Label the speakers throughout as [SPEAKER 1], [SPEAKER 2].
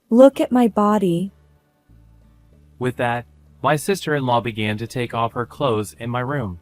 [SPEAKER 1] Look at my body.
[SPEAKER 2] With that, my sister-in-law began to take off her clothes in my room.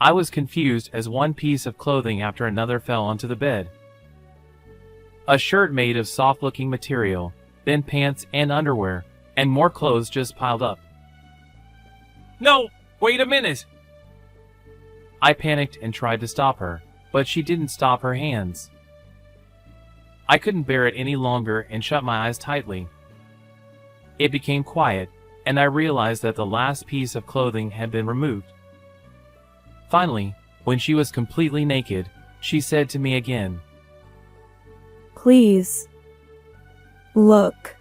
[SPEAKER 2] I was confused as one piece of clothing after another fell onto the bed. A shirt made of soft-looking material, then pants and underwear, and more clothes just piled up. "No, wait a minute!" I panicked and tried to stop her, but she didn't stop her hands. I couldn't bear it any longer and shut my eyes tightly. It became quiet, and I realized that the last piece of clothing had been removed. Finally, when she was completely naked, she said to me again,
[SPEAKER 1] Please. Look.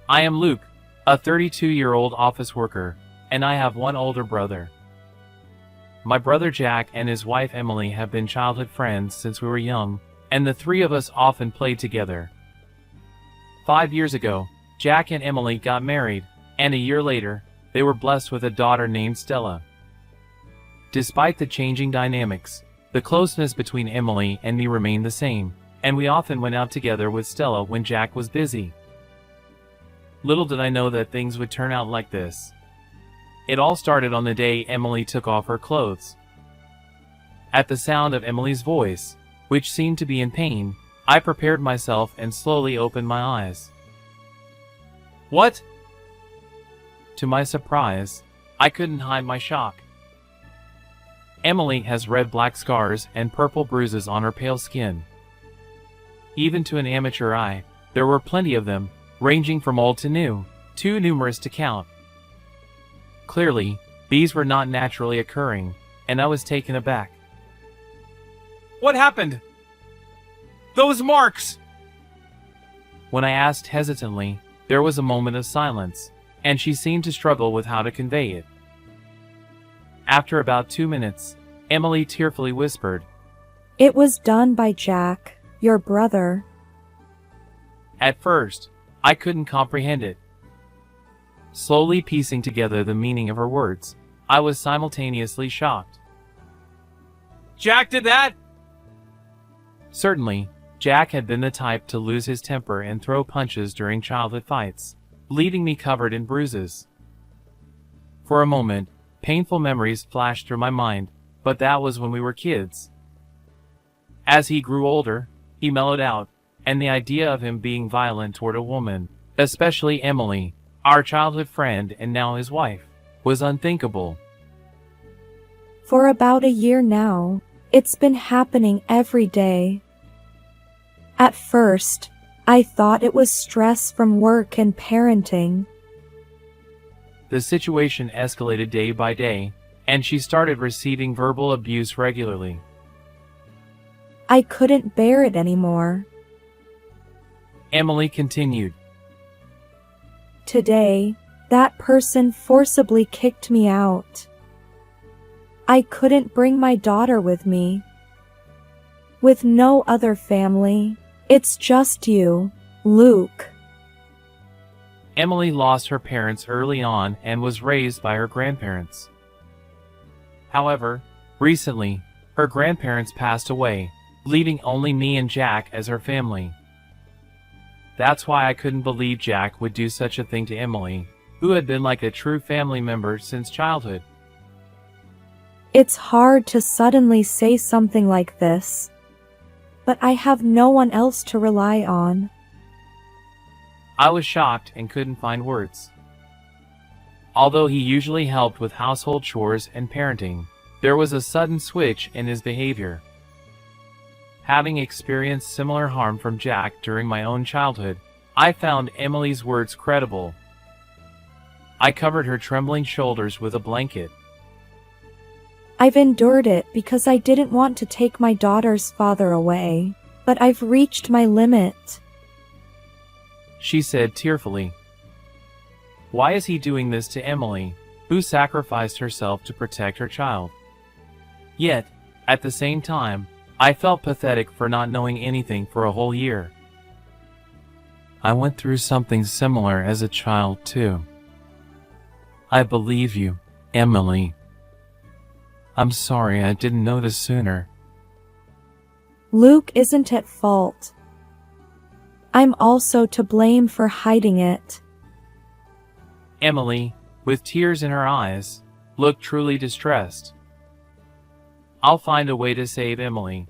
[SPEAKER 2] "I am Luke, a 32-year-old office worker, and I have one older brother. My brother Jack and his wife Emily have been childhood friends since we were young, and the three of us often played together. 5 years ago, Jack and Emily got married, and a year later, they were blessed with a daughter named Stella. Despite the changing dynamics, the closeness between Emily and me remained the same, and we often went out together with Stella when Jack was busy. Little did I know that things would turn out like this. It all started on the day Emily took off her clothes. At the sound of Emily's voice, which seemed to be in pain, I prepared myself and slowly opened my eyes. "What?" To my surprise, I couldn't hide my shock. Emily has red-black scars and purple bruises on her pale skin. Even to an amateur eye, there were plenty of them, ranging from old to new, too numerous to count. Clearly, these were not naturally occurring, and I was taken aback. "What happened? Those marks!" When I asked hesitantly, there was a moment of silence, and she seemed to struggle with how to convey it. After about 2 minutes, Emily tearfully whispered,
[SPEAKER 1] It was done by Jack, your brother.
[SPEAKER 2] At first, I couldn't comprehend it. Slowly piecing together the meaning of her words, I was simultaneously shocked. "Jack did that?" Certainly, Jack had been the type to lose his temper and throw punches during childhood fights, leaving me covered in bruises. For a moment, painful memories flashed through my mind, but that was when we were kids. As he grew older, he mellowed out, and the idea of him being violent toward a woman, especially Emily, our childhood friend and now his wife, was unthinkable.
[SPEAKER 1] For about a year now, it's been happening every day. At first, I thought it was stress from work and parenting.
[SPEAKER 2] The situation escalated day by day, and she started receiving verbal abuse regularly.
[SPEAKER 1] I couldn't bear it anymore.
[SPEAKER 2] Emily continued.
[SPEAKER 1] Today, that person forcibly kicked me out. I couldn't bring my daughter with me. With no other family, it's just you, Luke.
[SPEAKER 2] Emily lost her parents early on and was raised by her grandparents. However, recently, her grandparents passed away, leaving only me and Jack as her family. That's why I couldn't believe Jack would do such a thing to Emily, who had been like a true family member since childhood.
[SPEAKER 1] It's hard to suddenly say something like this, but I have no one else to rely on.
[SPEAKER 2] I was shocked and couldn't find words. Although he usually helped with household chores and parenting, there was a sudden switch in his behavior. Having experienced similar harm from Jack during my own childhood, I found Emily's words credible. I covered her trembling shoulders with a blanket.
[SPEAKER 1] I've endured it because I didn't want to take my daughter's father away, but I've reached my limit,
[SPEAKER 2] she said tearfully. Why is he doing this to Emily, who sacrificed herself to protect her child? Yet, at the same time, I felt pathetic for not knowing anything for a whole year. I went through something similar as a child, too. I believe you, Emily. I'm sorry I didn't notice sooner.
[SPEAKER 1] Luke isn't at fault. I'm also to blame for hiding it.
[SPEAKER 2] Emily, with tears in her eyes, looked truly distressed. I'll find a way to save Emily.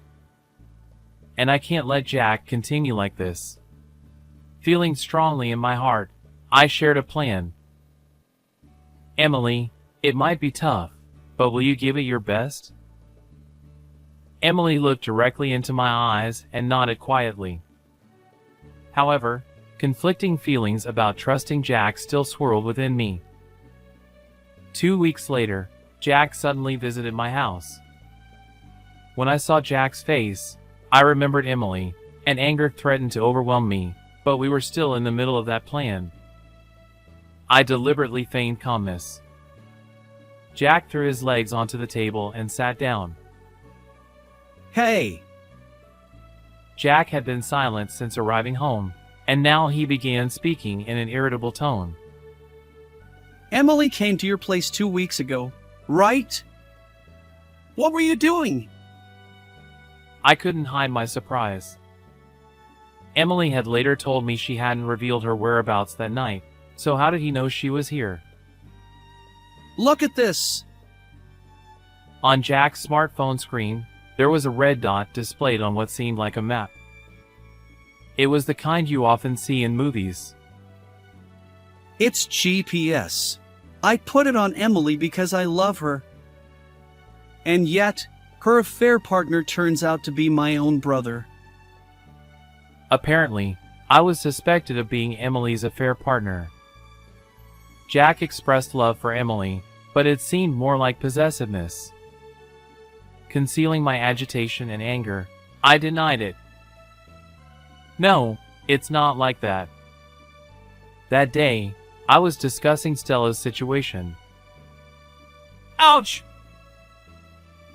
[SPEAKER 2] And I can't let Jack continue like this. Feeling strongly in my heart, I shared a plan. Emily, it might be tough, but will you give it your best? Emily looked directly into my eyes and nodded quietly. However, conflicting feelings about trusting Jack still swirled within me. 2 weeks later, Jack suddenly visited my house. When I saw Jack's face, I remembered Emily, and anger threatened to overwhelm me, but we were still in the middle of that plan. I deliberately feigned calmness. Jack threw his legs onto the table and sat down.
[SPEAKER 3] Hey!
[SPEAKER 2] Jack had been silent since arriving home, and now he began speaking in an irritable tone.
[SPEAKER 3] Emily came to your place 2 weeks ago, right? What were you doing?
[SPEAKER 2] I couldn't hide my surprise. Emily had later told me she hadn't revealed her whereabouts that night, so how did he know she was here?
[SPEAKER 3] Look at this!
[SPEAKER 2] On Jack's smartphone screen, there was a red dot displayed on what seemed like a map. It was the kind you often see in movies.
[SPEAKER 3] It's GPS. I put it on Emily because I love her. And yet, her affair partner turns out to be my own brother.
[SPEAKER 2] Apparently, I was suspected of being Emily's affair partner. Jack expressed love for Emily, but it seemed more like possessiveness. Concealing my agitation and anger, I denied it. No, it's not like that. That day, I was discussing Stella's situation. Ouch!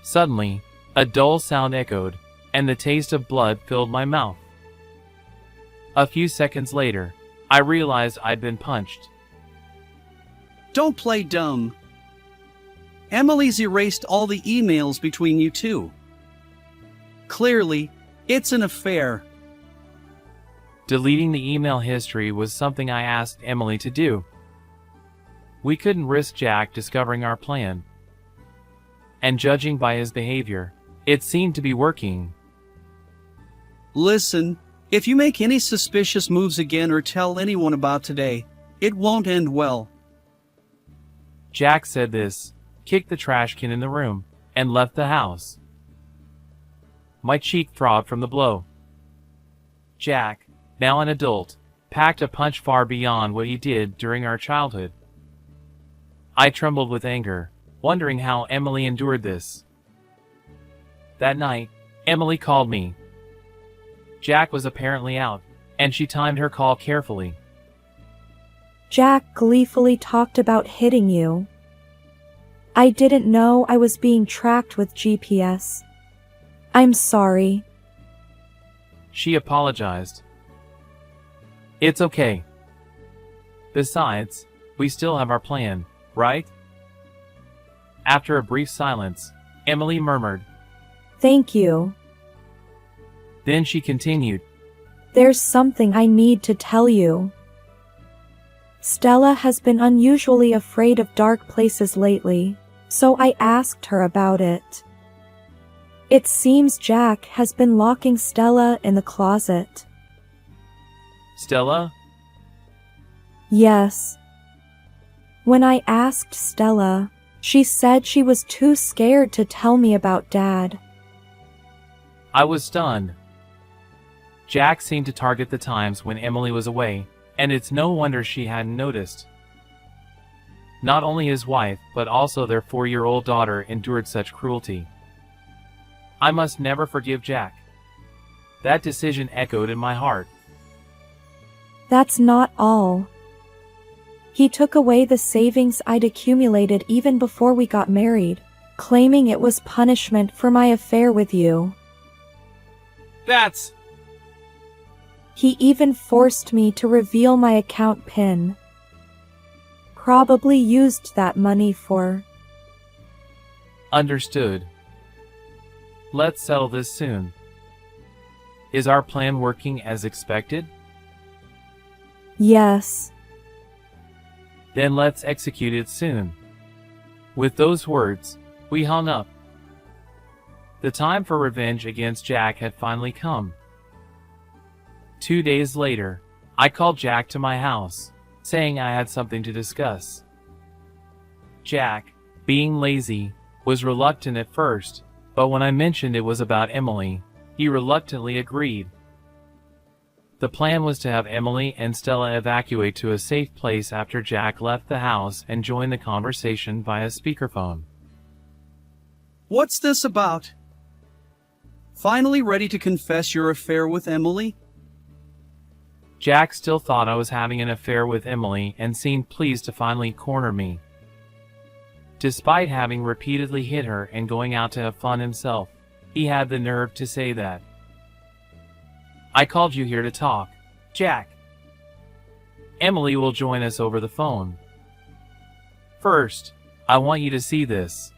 [SPEAKER 2] Suddenly, a dull sound echoed, and the taste of blood filled my mouth. A few seconds later, I realized I'd been punched.
[SPEAKER 3] Don't play dumb. Emily's erased all the emails between you two. Clearly, it's an affair.
[SPEAKER 2] Deleting the email history was something I asked Emily to do. We couldn't risk Jack discovering our plan. And judging by his behavior, it seemed to be working.
[SPEAKER 3] Listen, if you make any suspicious moves again or tell anyone about today, it won't end well.
[SPEAKER 2] Jack said this, kicked the trash can in the room, and left the house. My cheek throbbed from the blow. Jack, now an adult, packed a punch far beyond what he did during our childhood. I trembled with anger, wondering how Emily endured this. That night, Emily called me. Jack was apparently out, and she timed her call carefully.
[SPEAKER 1] Jack gleefully talked about hitting you. I didn't know I was being tracked with GPS. I'm sorry.
[SPEAKER 2] She apologized. It's okay. Besides, we still have our plan, right? After a brief silence, Emily murmured.
[SPEAKER 1] Thank you.
[SPEAKER 2] Then she continued.
[SPEAKER 1] There's something I need to tell you. Stella has been unusually afraid of dark places lately, so I asked her about it. It seems Jack has been locking Stella in the closet.
[SPEAKER 2] Stella?
[SPEAKER 1] Yes. When I asked Stella, she said she was too scared to tell me about Dad.
[SPEAKER 2] I was stunned. Jack seemed to target the times when Emily was away, and it's no wonder she hadn't noticed. Not only his wife, but also their 4-year-old daughter endured such cruelty. I must never forgive Jack. That decision echoed in my heart.
[SPEAKER 1] That's not all. He took away the savings I'd accumulated even before we got married, claiming it was punishment for my affair with you.
[SPEAKER 2] That's...
[SPEAKER 1] He even forced me to reveal my account PIN. Probably used that money for...
[SPEAKER 2] Understood. Let's settle this soon. Is our plan working as expected?
[SPEAKER 1] Yes.
[SPEAKER 2] Then let's execute it soon. With those words, we hung up. The time for revenge against Jack had finally come. 2 days later, I called Jack to my house, saying I had something to discuss. Jack, being lazy, was reluctant at first, but when I mentioned it was about Emily, he reluctantly agreed. The plan was to have Emily and Stella evacuate to a safe place after Jack left the house and join the conversation via speakerphone.
[SPEAKER 3] What's this about? Finally ready to confess your affair with Emily?
[SPEAKER 2] Jack still thought I was having an affair with Emily and seemed pleased to finally corner me. Despite having repeatedly hit her and going out to have fun himself, he had the nerve to say that. I called you here to talk, Jack. Emily will join us over the phone. First, I want you to see this.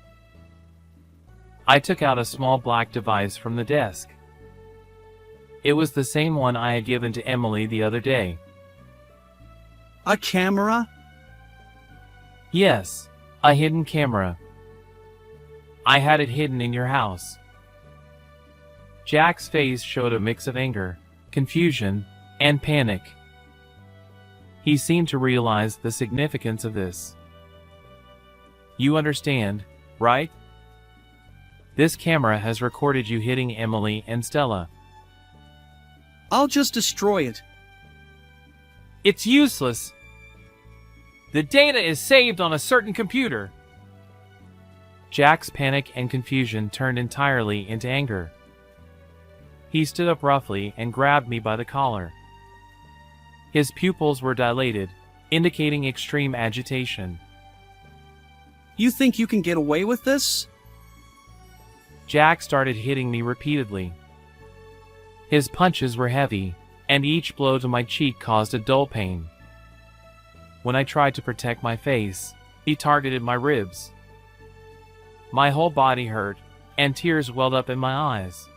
[SPEAKER 2] I took out a small black device from the desk. It was the same one I had given to Emily the other day.
[SPEAKER 3] A camera?
[SPEAKER 2] Yes, a hidden camera. I had it hidden in your house. Jack's face showed a mix of anger, confusion, and panic. He seemed to realize the significance of this. You understand, right? This camera has recorded you hitting Emily and Stella.
[SPEAKER 3] I'll just destroy it.
[SPEAKER 2] It's useless. The data is saved on a certain computer. Jack's panic and confusion turned entirely into anger. He stood up roughly and grabbed me by the collar. His pupils were dilated, indicating extreme agitation.
[SPEAKER 3] You think you can get away with this?
[SPEAKER 2] Jack started hitting me repeatedly. His punches were heavy, and each blow to my cheek caused a dull pain. When I tried to protect my face, he targeted my ribs. My whole body hurt, and tears welled up in my eyes.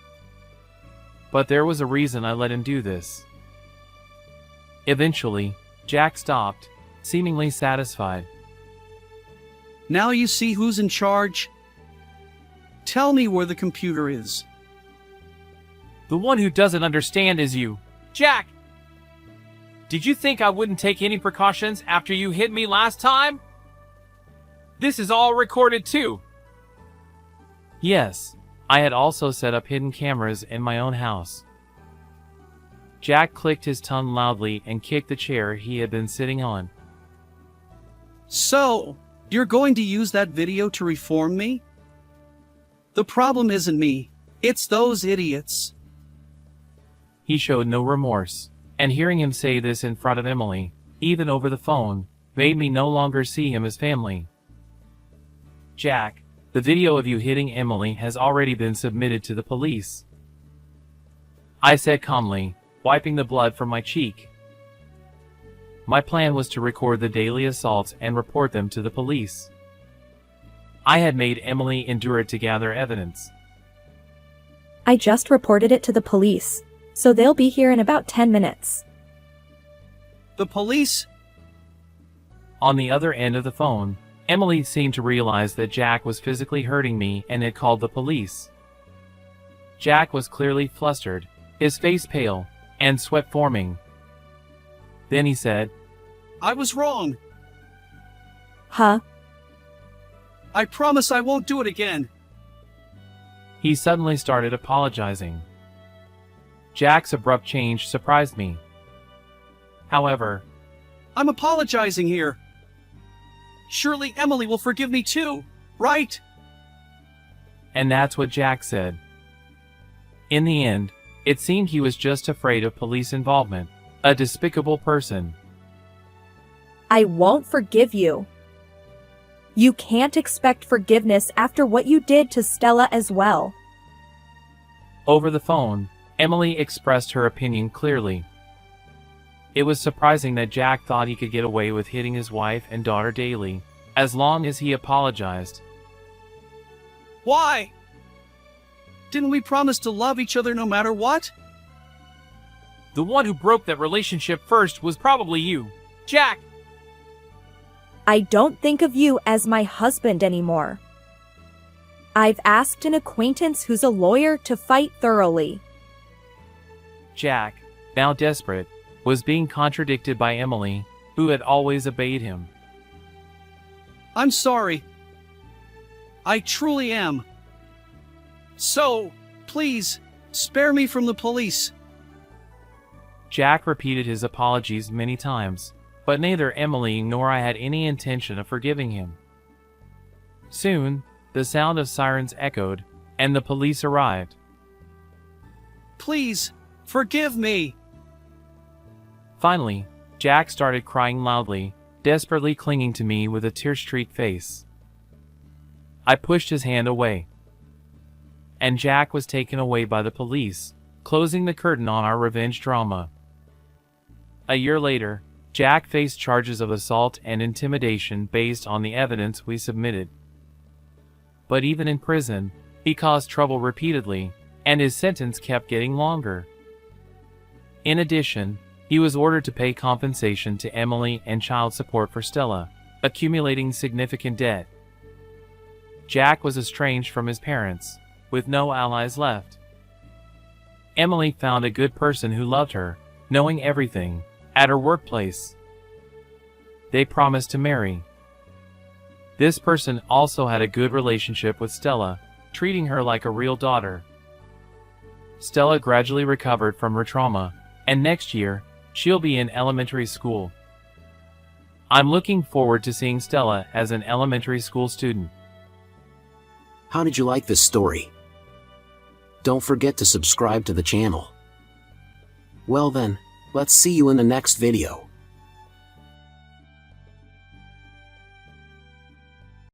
[SPEAKER 2] But there was a reason I let him do this. Eventually, Jack stopped, seemingly satisfied.
[SPEAKER 3] Now you see who's in charge? Tell me where the computer is.
[SPEAKER 2] The one who doesn't understand is you. Jack! Did you think I wouldn't take any precautions after you hit me last time? This is all recorded too. Yes, I had also set up hidden cameras in my own house. Jack clicked his tongue loudly and kicked the chair he had been sitting on.
[SPEAKER 3] So, you're going to use that video to reform me? The problem isn't me, it's those idiots.
[SPEAKER 2] He showed no remorse, and hearing him say this in front of Emily, even over the phone, made me no longer see him as family. Jack, the video of you hitting Emily has already been submitted to the police. I said calmly, wiping the blood from my cheek. My plan was to record the daily assaults and report them to the police. I had made Emily endure it to gather evidence.
[SPEAKER 1] I just reported it to the police, so they'll be here in about 10 minutes.
[SPEAKER 3] The police?
[SPEAKER 2] On the other end of the phone, Emily seemed to realize that Jack was physically hurting me and had called the police. Jack was clearly flustered, his face pale, and sweat forming. Then he said,
[SPEAKER 3] I was wrong.
[SPEAKER 1] Huh?
[SPEAKER 3] I promise I won't do it again.
[SPEAKER 2] He suddenly started apologizing. Jack's abrupt change surprised me. However,
[SPEAKER 3] I'm apologizing here. Surely Emily will forgive me too, right?
[SPEAKER 2] and that's what Jack said. In the end, it seemed he was just afraid of police involvement, a despicable person.
[SPEAKER 1] I won't forgive you. You can't expect forgiveness after what you did to Stella as well.
[SPEAKER 2] Over the phone, Emily expressed her opinion clearly. It was surprising that Jack thought he could get away with hitting his wife and daughter daily, as long as he apologized.
[SPEAKER 3] Why? Didn't we promise to love each other no matter what?
[SPEAKER 2] The one who broke that relationship first was probably you, Jack.
[SPEAKER 1] I don't think of you as my husband anymore. I've asked an acquaintance who's a lawyer to fight thoroughly.
[SPEAKER 2] Jack, now desperate, was being contradicted by Emily, who had always obeyed him.
[SPEAKER 3] I'm sorry. I truly am. So, please, spare me from the police.
[SPEAKER 2] Jack repeated his apologies many times, but neither Emily nor I had any intention of forgiving him. Soon, the sound of sirens echoed, and the police arrived.
[SPEAKER 3] Please, forgive me.
[SPEAKER 2] Finally, Jack started crying loudly, desperately clinging to me with a tear-streaked face. I pushed his hand away, and Jack was taken away by the police, closing the curtain on our revenge drama. A year later, Jack faced charges of assault and intimidation based on the evidence we submitted. But even in prison, he caused trouble repeatedly, and his sentence kept getting longer. In addition, he was ordered to pay compensation to Emily and child support for Stella, accumulating significant debt. Jack was estranged from his parents, with no allies left. Emily found a good person who loved her, knowing everything, at her workplace. They promised to marry. This person also had a good relationship with Stella, treating her like a real daughter. Stella gradually recovered from her trauma, and next year, she'll be in elementary school. I'm looking forward to seeing Stella as an elementary school student.
[SPEAKER 4] How did you like this story? Don't forget to subscribe to the channel. Well then, let's see you in the next video.